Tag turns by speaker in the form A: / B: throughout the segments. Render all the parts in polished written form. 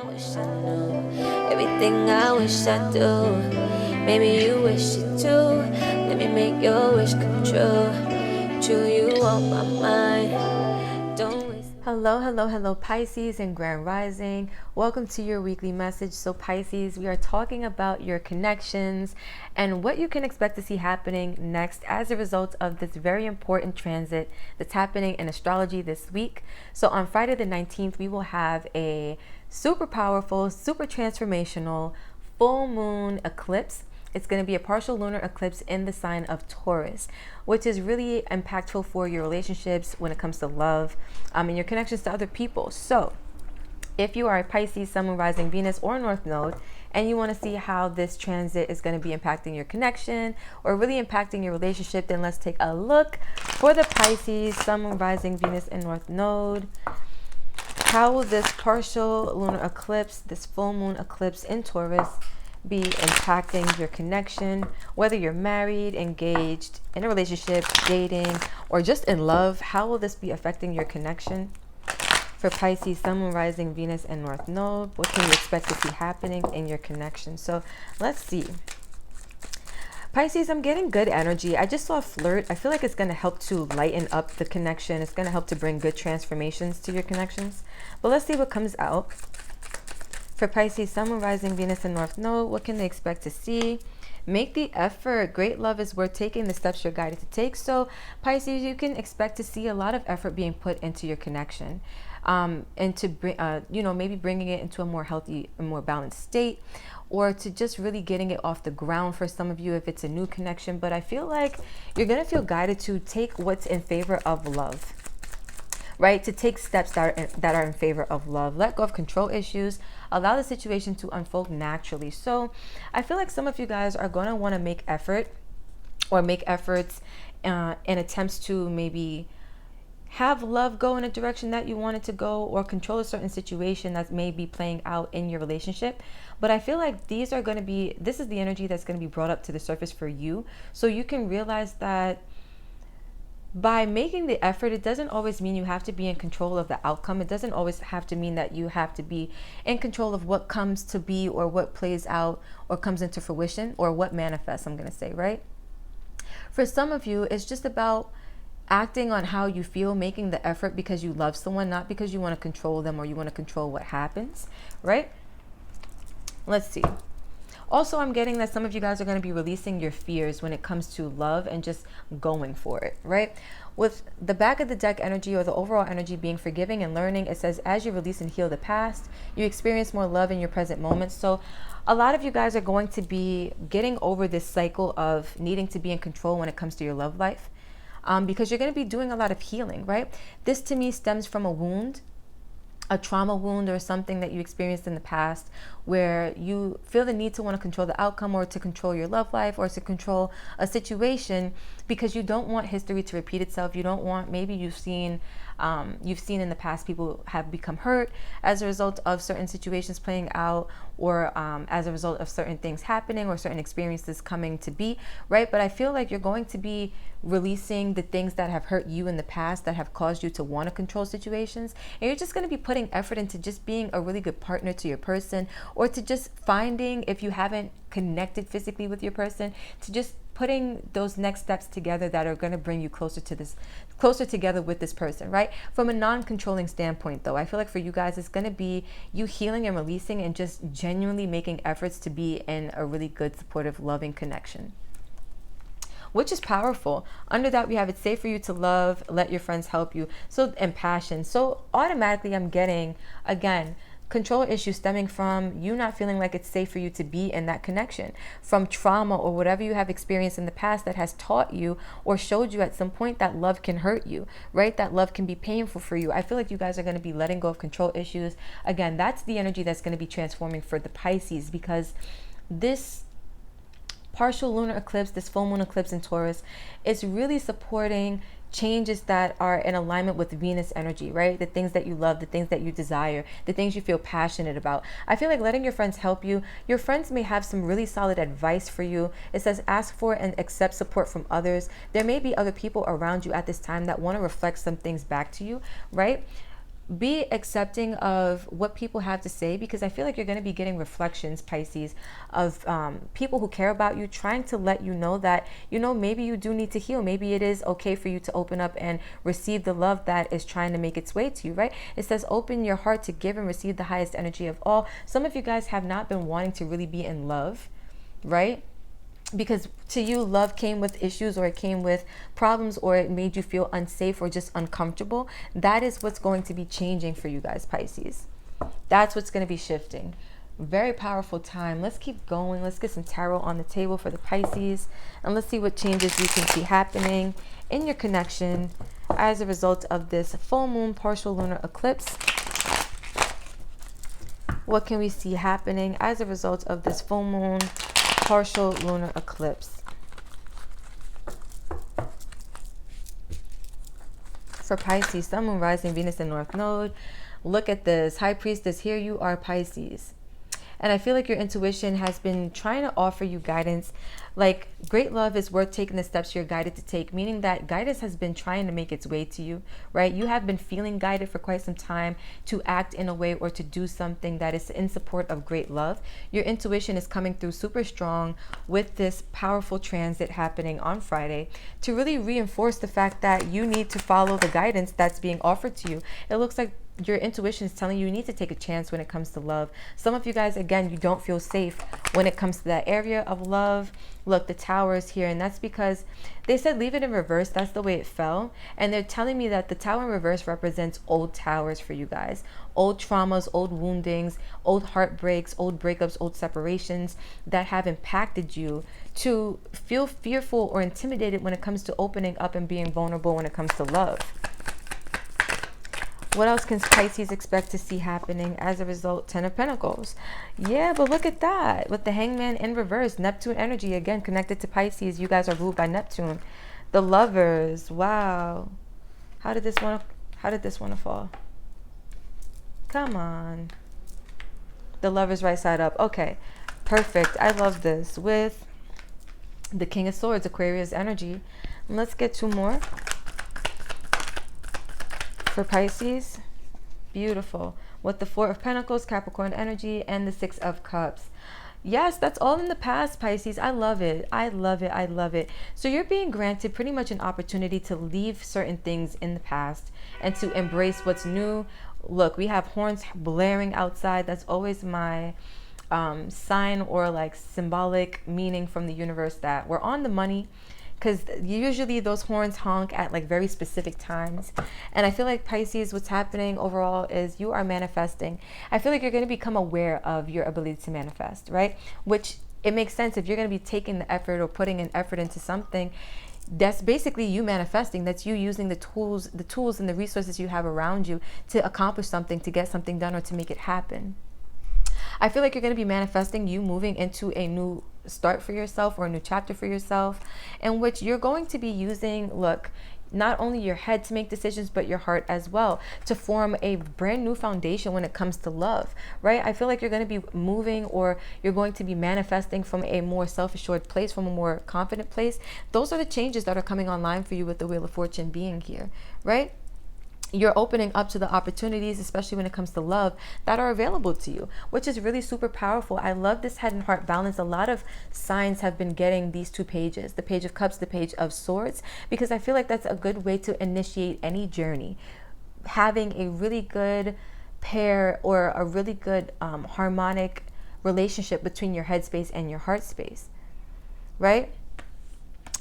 A: wish I knew, everything I wish I do. Maybe you wish it too. Let me make your wish come true. True, you on my mind. Don't waste. Hello, Pisces and Grand Rising. Welcome to your weekly message. So, Pisces, we are talking about your connections and what you can expect to see happening next as a result of this very important transit that's happening in astrology this week. So, on Friday the 19th, we will have a super powerful, super transformational full moon eclipse. It's going to be a partial lunar eclipse in the sign of Taurus, which is really impactful for your relationships when it comes to love and your connections to other people. So if you are a Pisces, Sun, Moon, Rising, Venus, or North Node, and you want to see how this transit is going to be impacting your connection or really impacting your relationship, then let's take a look for the Pisces, Sun, Moon, Rising, Venus, and North Node. How will this partial lunar eclipse, this full moon eclipse in Taurus, be impacting your connection, whether you're married, engaged, in a relationship, dating, or just in love? How will this be affecting your connection? For Pisces, Sun, Moon, Rising, Venus, and North Node, what can you expect to see happening in your connection? So let's see. Pisces, I'm getting good energy. I just saw flirt. I feel like it's going to help to lighten up the connection. It's going to help to bring good transformations to your connections. But let's see what comes out. For Pisces, Sun, Moon, Rising, Venus, and North Node, what can they expect to see? Make the effort. Great love is worth taking the steps you're guided to take. So Pisces, you can expect to see a lot of effort being put into your connection, and to bring, maybe bringing it into a more healthy, a more balanced state, or to just really getting it off the ground for some of you if it's a new connection. But I feel like you're going to feel guided to take what's in favor of love. Right? To take steps that are in favor of love. Let go of control issues. Allow the situation to unfold naturally. So I feel like some of you guys are going to want to make efforts in attempts to maybe have love go in a direction that you want it to go, or control a certain situation that may be playing out in your relationship. But I feel like this is the energy that's going to be brought up to the surface for you. So you can realize that by making the effort, it doesn't always mean you have to be in control of the outcome. It doesn't always have to mean that you have to be in control of what comes to be, or what plays out, or comes into fruition, or what manifests, I'm going to say, right? For some of you, it's just about acting on how you feel, making the effort because you love someone, not because you want to control them or you want to control what happens, right? Let's see. Also, I'm getting that some of you guys are going to be releasing your fears when it comes to love and just going for it, right? With the back of the deck energy, or the overall energy, being forgiving and learning, it says as you release and heal the past, you experience more love in your present moment. So a lot of you guys are going to be getting over this cycle of needing to be in control when it comes to your love life, because you're going to be doing a lot of healing, right? This to me stems from a wound, a trauma wound, or something that you experienced in the past where you feel the need to want to control the outcome, or to control your love life, or to control a situation because you don't want history to repeat itself. You don't want, maybe you've seen in the past people have become hurt as a result of certain situations playing out, or as a result of certain things happening, or certain experiences coming to be, right? But I feel like you're going to be releasing the things that have hurt you in the past, that have caused you to want to control situations, and you're just going to be putting effort into just being a really good partner to your person, or to just finding, if you haven't connected physically with your person, to just putting those next steps together that are going to bring you closer together with this person, right? From a non-controlling standpoint, though, I feel like for you guys, it's going to be you healing and releasing, and just genuinely making efforts to be in a really good, supportive, loving connection, which is powerful. Under that, we have it's safe for you to love, let your friends help you, and passion. So automatically I'm getting, again, control issues stemming from you not feeling like it's safe for you to be in that connection, from trauma or whatever you have experienced in the past that has taught you or showed you at some point that love can hurt you, right? That love can be painful for you. I feel like you guys are going to be letting go of control issues. Again, that's the energy that's going to be transforming for the Pisces, because this partial lunar eclipse, this full moon eclipse in Taurus, is really supporting changes that are in alignment with Venus energy, right? The things that you love, the things that you desire, the things you feel passionate about. I feel like letting your friends help you. Your friends may have some really solid advice for you. It says ask for and accept support from others. There may be other people around you at this time that want to reflect some things back to you, right? be accepting of what people have to say, because I feel like you're going to be getting reflections, Pisces, of people who care about you, trying to let you know that, maybe you do need to heal. Maybe it is okay for you to open up and receive the love that is trying to make its way to you, right? It says open your heart to give and receive the highest energy of all. Some of you guys have not been wanting to really be in love, right? Because to you, love came with issues, or it came with problems, or it made you feel unsafe or just uncomfortable. That is what's going to be changing for you guys, Pisces. That's what's going to be shifting. Very powerful time. Let's keep going. Let's get some tarot on the table for the Pisces, and let's see what changes you can see happening in your connection as a result of this full moon partial lunar eclipse. What can we see happening as a result of this full moon partial lunar eclipse? For Pisces, Sun, Moon, Rising, Venus, and North Node. Look at this. High Priestess, here you are, Pisces. And I feel like your intuition has been trying to offer you guidance. Like, great love is worth taking the steps you're guided to take, meaning that guidance has been trying to make its way to you, right? You have been feeling guided for quite some time to act in a way or to do something that is in support of great love. Your intuition is coming through super strong with this powerful transit happening on Friday to really reinforce the fact that you need to follow the guidance that's being offered to you. It looks like your intuition is telling you need to take a chance when it comes to love. Some of you guys, again, you don't feel safe when it comes to that area of love. Look, the Tower is here, and that's because they said leave it in reverse. That's the way it fell. And they're telling me that the Tower in reverse represents old towers for you guys. Old traumas, old woundings, old heartbreaks, old breakups, old separations that have impacted you to feel fearful or intimidated when it comes to opening up and being vulnerable when it comes to love. What else can Pisces expect to see happening as a result? Ten of Pentacles. Yeah, but look at that. With the Hangman in reverse, Neptune energy, again, connected to Pisces. You guys are ruled by Neptune. The Lovers. Wow. How did this one fall? Come on. The Lovers right side up. Okay. Perfect. I love this. With the King of Swords, Aquarius energy. Let's get two more. For Pisces, beautiful. With the Four of Pentacles, Capricorn energy, and the Six of Cups. Yes, that's all in the past, Pisces. I love it. I love it. I love it. So you're being granted pretty much an opportunity to leave certain things in the past and to embrace what's new. Look, we have horns blaring outside. That's always my sign or like symbolic meaning from the universe that we're on the money. Because usually those horns honk at like very specific times. And I feel like Pisces, what's happening overall is you are manifesting. I feel like you're going to become aware of your ability to manifest, right? Which it makes sense if you're going to be taking the effort or putting an effort into something. That's basically you manifesting. That's you using the tools and the resources you have around you to accomplish something, to get something done, or to make it happen. I feel like you're going to be manifesting you moving into a new start for yourself or a new chapter for yourself, in which you're going to be using, look, not only your head to make decisions, but your heart as well, to form a brand new foundation when it comes to love, right? I feel like you're going to be moving, or you're going to be manifesting from a more self-assured place, from a more confident place. Those are the changes that are coming online for you with the Wheel of Fortune being here, right? You're opening up to the opportunities, especially when it comes to love, that are available to you, which is really super powerful. I love this head and heart balance. A lot of signs have been getting these two pages, the Page of Cups, the Page of Swords, because I feel like that's a good way to initiate any journey. Having a really good pair or a really good harmonic relationship between your headspace and your heart space, right?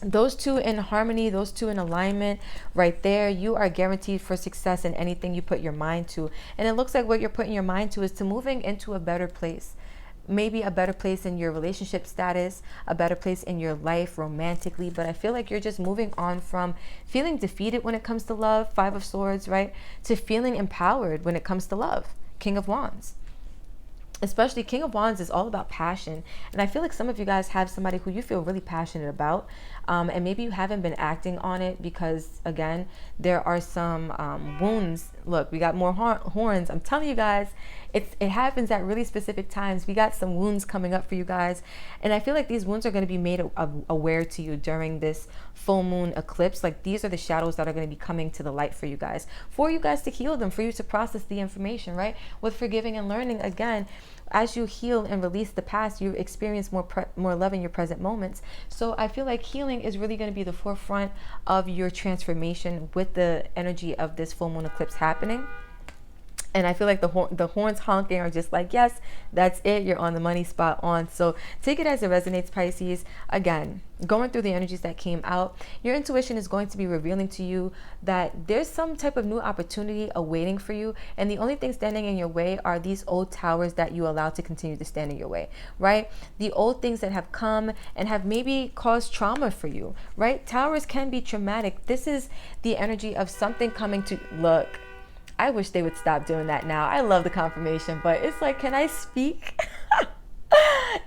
A: Those two in harmony, those two in alignment, right there, you are guaranteed for success in anything you put your mind to. And it looks like what you're putting your mind to is to moving into a better place. Maybe a better place in your relationship status, a better place in your life romantically. But I feel like you're just moving on from feeling defeated when it comes to love, Five of Swords, right, to feeling empowered when it comes to love, King of Wands. Especially King of Wands is all about passion. And I feel like some of you guys have somebody who you feel really passionate about. And maybe you haven't been acting on it because, again, there are some wounds look, we got more horns. I'm telling you guys, it happens at really specific times. We got some wounds coming up for you guys, and I feel like these wounds are going to be made aware to you during this full moon eclipse. Like, these are the shadows that are going to be coming to the light for you guys to heal them, for you to process the information, right? With forgiving and learning, again, as you heal and release the past, you experience more love in your present moments. So I feel like healing is really going to be the forefront of your transformation with the energy of this full moon eclipse happening. And I feel like the horns honking are just like, yes, that's it. You're on the money, spot on. So take it as it resonates, Pisces. Again, going through the energies that came out, your intuition is going to be revealing to you that there's some type of new opportunity awaiting for you. And the only thing standing in your way are these old towers that you allow to continue to stand in your way, right? The old things that have come and have maybe caused trauma for you, right? Towers can be traumatic. This is the energy of something coming to look. I wish they would stop doing that now. I love the confirmation, but it's like, can I speak?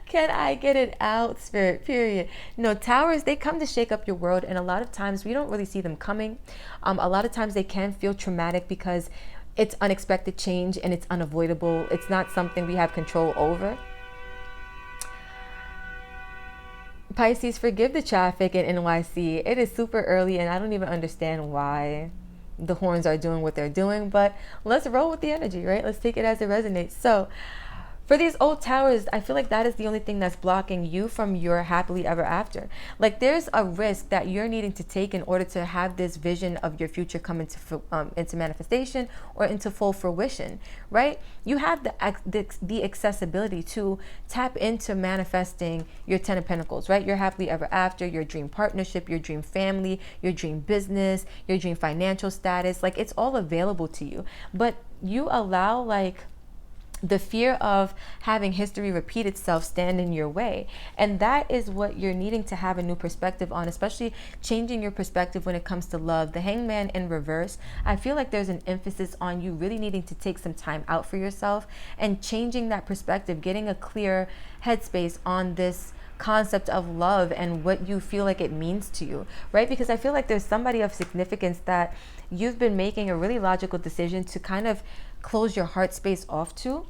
A: Can I get it out, Spirit? Period. No, towers, they come to shake up your world, and a lot of times we don't really see them coming. A lot of times they can feel traumatic because it's unexpected change and it's unavoidable. It's not something we have control over. Pisces, forgive the traffic in NYC. It is super early and I don't even understand why the horns are doing what they're doing, but let's roll with the energy, right? Let's take it as it resonates. So for these old towers, I feel like that is the only thing that's blocking you from your happily ever after. Like, there's a risk that you're needing to take in order to have this vision of your future come into manifestation or into full fruition, right? You have the accessibility to tap into manifesting your 10 of Pentacles, right? Your happily ever after, your dream partnership, your dream family, your dream business, your dream financial status. Like, it's all available to you, but you allow, like, the fear of having history repeat itself stand in your way. And that is what you're needing to have a new perspective on, especially changing your perspective when it comes to love. The Hangman in reverse, I feel like there's an emphasis on you really needing to take some time out for yourself and changing that perspective, getting a clear headspace on this concept of love and what you feel like it means to you, right? Because I feel like there's somebody of significance that you've been making a really logical decision to kind of close your heart space off to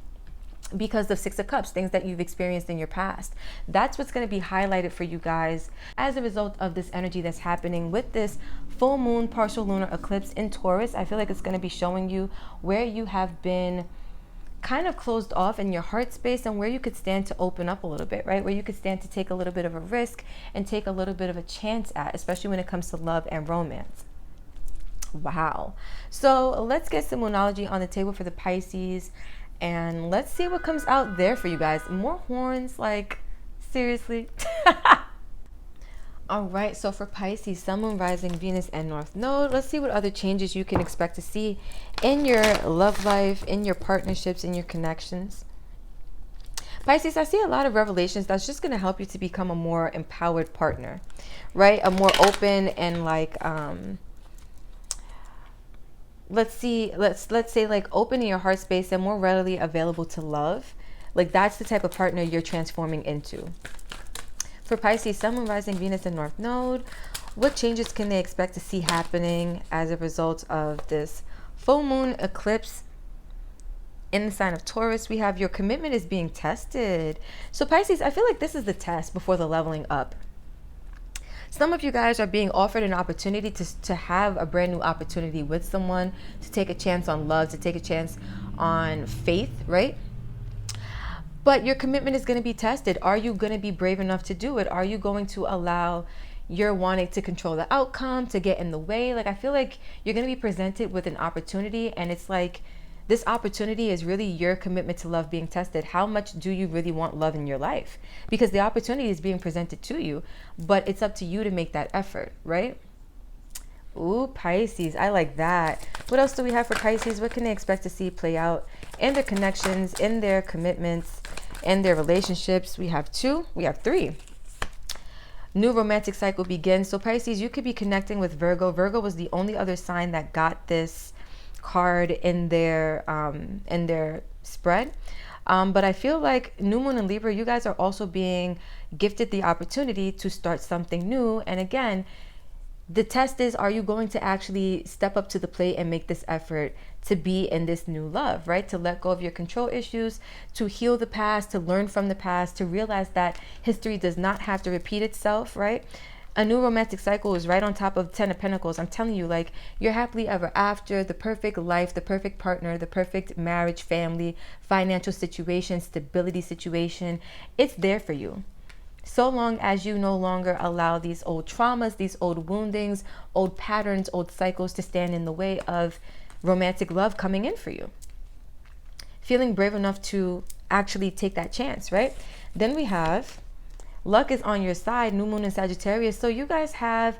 A: because of Six of Cups, things that you've experienced in your past. That's what's going to be highlighted for you guys as a result of this energy that's happening with this full moon partial lunar eclipse in Taurus. I feel like it's going to be showing you where you have been kind of closed off in your heart space and where you could stand to open up a little bit, right? Where you could stand to take a little bit of a risk and take a little bit of a chance at, especially when it comes to love and romance. Wow. So let's get some Moonology on the table for the Pisces and let's see what comes out there for you guys. More horns, like, seriously. All right, so for Pisces, Sun, Moon, Rising, Venus, and North Node, let's see what other changes you can expect to see in your love life, in your partnerships, in your connections. Pisces, I see a lot of revelations that's just going to help you to become a more empowered partner, right? A more open and like, let's say like open in your heart space and more readily available to love. Like, that's the type of partner you're transforming into. For Pisces, Sun, Moon, Rising, Venus, and North Node, what changes can they expect to see happening as a result of this full moon eclipse in the sign of Taurus? We have your commitment is being tested. So Pisces, I feel like this is the test before the leveling up. Some of you guys are being offered an opportunity to have a brand new opportunity with someone, to take a chance on love, to take a chance on faith, right? But your commitment is going to be tested. Are you going to be brave enough to do it? Are you going to allow your wanting to control the outcome to get in the way? Like, I feel like you're going to be presented with an opportunity, and it's like this opportunity is really your commitment to love being tested. How much do you really want love in your life? Because the opportunity is being presented to you, but it's up to you to make that effort, right? Ooh, Pisces, I like that. What else do we have for Pisces? What can they expect to see play out in their connections, in their commitments, in their relationships? We have 2, we have 3. New romantic cycle begins. So Pisces, you could be connecting with Virgo. Virgo was the only other sign that got this card in their spread. But I feel like New Moon and Libra, you guys are also being gifted the opportunity to start something new. And again, The test is, are you going to actually step up to the plate and make this effort to be in this new love, right? To let go of your control issues, to heal the past, to learn from the past, to realize that history does not have to repeat itself, right? A new romantic cycle is right on top of 10 of Pentacles. I'm telling you, like, you're happily ever after, the perfect life, the perfect partner, the perfect marriage, family, financial situation, stability situation. It's there for you. So long as you no longer allow these old traumas, these old woundings, old patterns, old cycles to stand in the way of romantic love coming in for you. Feeling brave enough to actually take that chance, right? Then we have luck is on your side, new moon in Sagittarius. So you guys have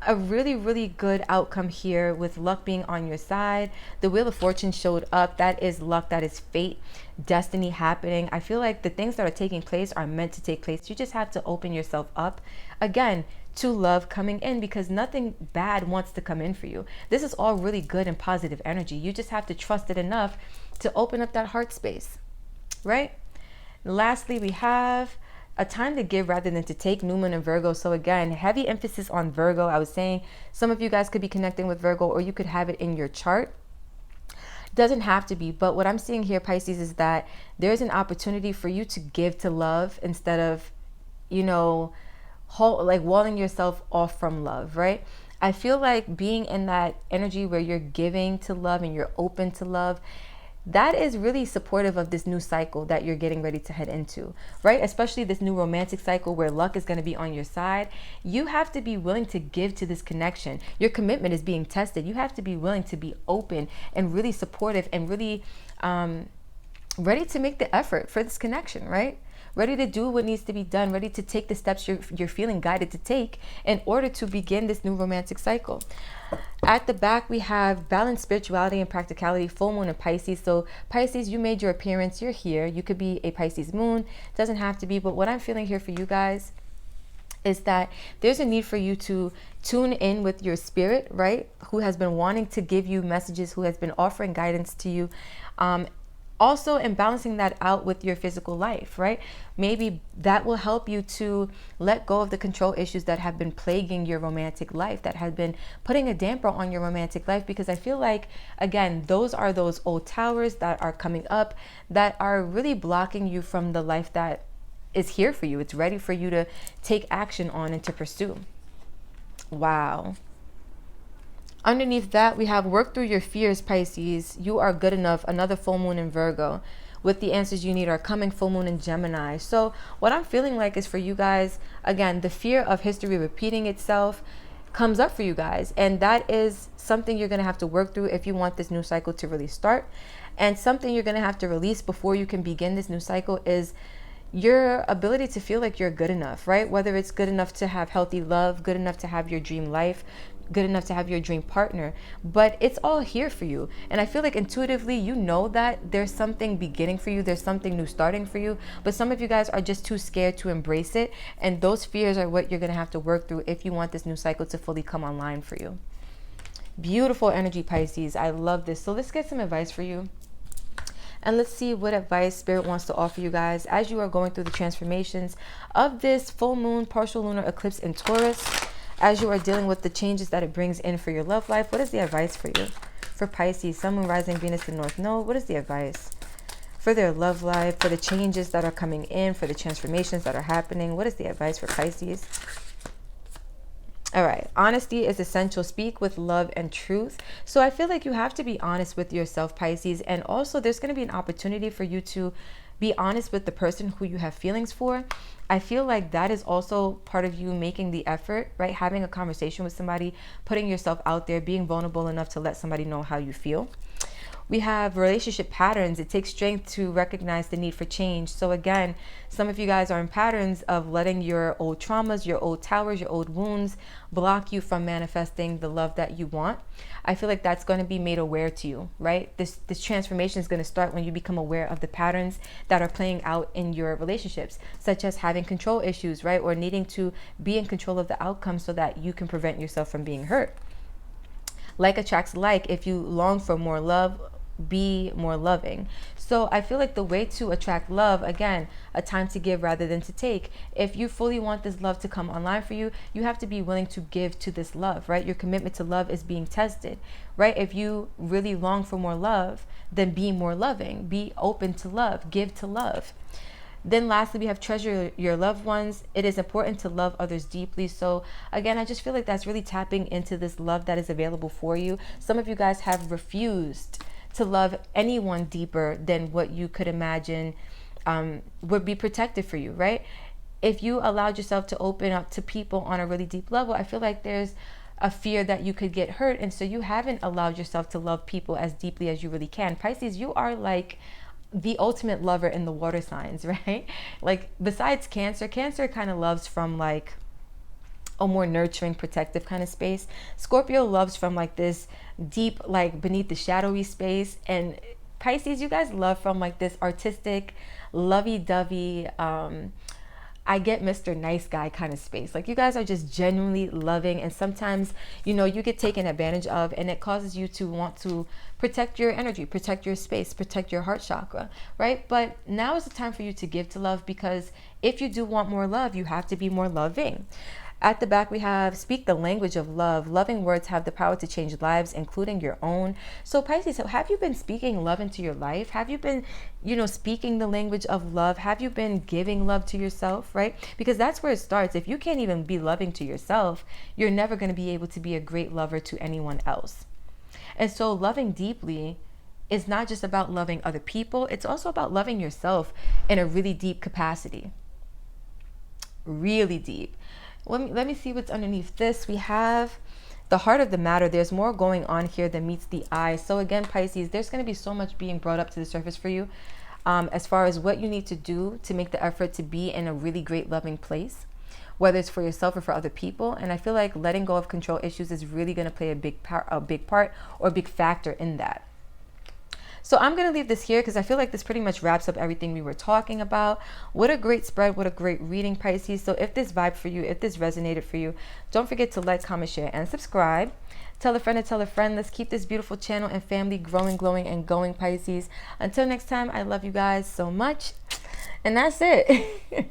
A: a really, really good outcome here with luck being on your side. The Wheel of Fortune showed up. That is luck. That is fate, destiny happening. I feel like the things that are taking place are meant to take place. You just have to open yourself up again to love coming in, because nothing bad wants to come in for you. This is all really good and positive energy. You just have to trust it enough to open up that heart space, right? Lastly, we have a time to give rather than to take, new moon in Virgo. So again, heavy emphasis on Virgo. I was saying some of you guys could be connecting with Virgo, or you could have it in your chart. Doesn't have to be, but what I'm seeing here, Pisces, is that there's an opportunity for you to give to love instead of, like walling yourself off from love, right? I feel like being in that energy where you're giving to love and you're open to love, that is really supportive of this new cycle that you're getting ready to head into, right? Especially this new romantic cycle where luck is going to be on your side. You have to be willing to give to this connection. Your commitment is being tested. You have to be willing to be open and really supportive and really ready to make the effort for this connection, right? Ready to do what needs to be done, ready to take the steps you're feeling guided to take in order to begin this new romantic cycle. At the back, we have balance, spirituality, and practicality, full moon in Pisces. So Pisces, you made your appearance. You're here. You could be a Pisces moon. Doesn't have to be. But what I'm feeling here for you guys is that there's a need for you to tune in with your spirit, right? Who has been wanting to give you messages, who has been offering guidance to you. Also, in balancing that out with your physical life, right? Maybe that will help you to let go of the control issues that have been plaguing your romantic life, that have been putting a damper on your romantic life. Because I feel like, again, those are those old towers that are coming up that are really blocking you from the life that is here for you. It's ready for you to take action on and to pursue. Wow. Underneath that, we have work through your fears, Pisces. You are good enough. Another full moon in Virgo. With the answers you need are coming, full moon in Gemini. So what I'm feeling like is for you guys, again, the fear of history repeating itself comes up for you guys. And that is something you're going to have to work through if you want this new cycle to really start. And something you're going to have to release before you can begin this new cycle is your ability to feel like you're good enough, right? Whether it's good enough to have healthy love, good enough to have your dream life, good enough to have your dream partner, but it's all here for you. And I feel like intuitively, you know that there's something beginning for you, there's something new starting for you, but some of you guys are just too scared to embrace it. And those fears are what you're going to have to work through if you want this new cycle to fully come online for you. Beautiful energy, Pisces. I love this. So let's get some advice for you. And let's see what advice Spirit wants to offer you guys as you are going through the transformations of this full moon, partial lunar eclipse in Taurus. As you are dealing with the changes that it brings in for your love life, what is the advice for you? For Pisces, Sun, Moon, Rising, Venus, and North Node, what is the advice? For their love life, for the changes that are coming in, for the transformations that are happening, what is the advice for Pisces? All right, honesty is essential. Speak with love and truth. So I feel like you have to be honest with yourself, Pisces. And also there's going to be an opportunity for you to be honest with the person who you have feelings for. I feel like that is also part of you making the effort, right? Having a conversation with somebody, putting yourself out there, being vulnerable enough to let somebody know how you feel. We have relationship patterns. It takes strength to recognize the need for change. So again, some of you guys are in patterns of letting your old traumas, your old towers, your old wounds block you from manifesting the love that you want. I feel like that's going to be made aware to you, right? This transformation is going to start when you become aware of the patterns that are playing out in your relationships, such as having control issues, right? Or needing to be in control of the outcome so that you can prevent yourself from being hurt. Like attracts like. If you long for more love, be more loving. So I feel like the way to attract love, again, a time to give rather than to take. If you fully want this love to come online for you, you have to be willing to give to this love, right? Your commitment to love is being tested, right? If you really long for more love, then be more loving, be open to love, give to love. Then lastly, we have treasure your loved ones. It is important to love others deeply. So again, I just feel like that's really tapping into this love that is available for you. Some of you guys have refused to love anyone deeper than what you could imagine would be protected for you, right? If you allowed yourself to open up to people on a really deep level, I feel like there's a fear that you could get hurt. And so you haven't allowed yourself to love people as deeply as you really can. Pisces, you are like the ultimate lover in the water signs, right? Like besides Cancer, Cancer kind of loves from like a more nurturing, protective kind of space. Scorpio loves from like this deep, like beneath the shadowy space. And Pisces, you guys love from like this artistic, lovey-dovey, I get Mr. Nice Guy kind of space. Like you guys are just genuinely loving, and sometimes, you know, you get taken advantage of, and it causes you to want to protect your energy, protect your space, protect your heart chakra, right? But now is the time for you to give to love, because if you do want more love, you have to be more loving. At the back, we have speak the language of love. Loving words have the power to change lives, including your own. So Pisces, have you been speaking love into your life? Have you been, you know, speaking the language of love? Have you been giving love to yourself, right? Because that's where it starts. If you can't even be loving to yourself, you're never going to be able to be a great lover to anyone else. And so loving deeply is not just about loving other people. It's also about loving yourself in a really deep capacity. Really deep. Let me see what's underneath this. We have the heart of the matter. There's more going on here than meets the eye. So again, Pisces, there's going to be so much being brought up to the surface for you as far as what you need to do to make the effort to be in a really great loving place, whether it's for yourself or for other people. And I feel like letting go of control issues is really going to play a big part or a big factor in that. So I'm going to leave this here because I feel like this pretty much wraps up everything we were talking about. What a great spread. What a great reading, Pisces. So if this vibed for you, if this resonated for you, don't forget to like, comment, share, and subscribe. Tell a friend to tell a friend. Let's keep this beautiful channel and family growing, glowing, and going, Pisces. Until next time, I love you guys so much. And that's it.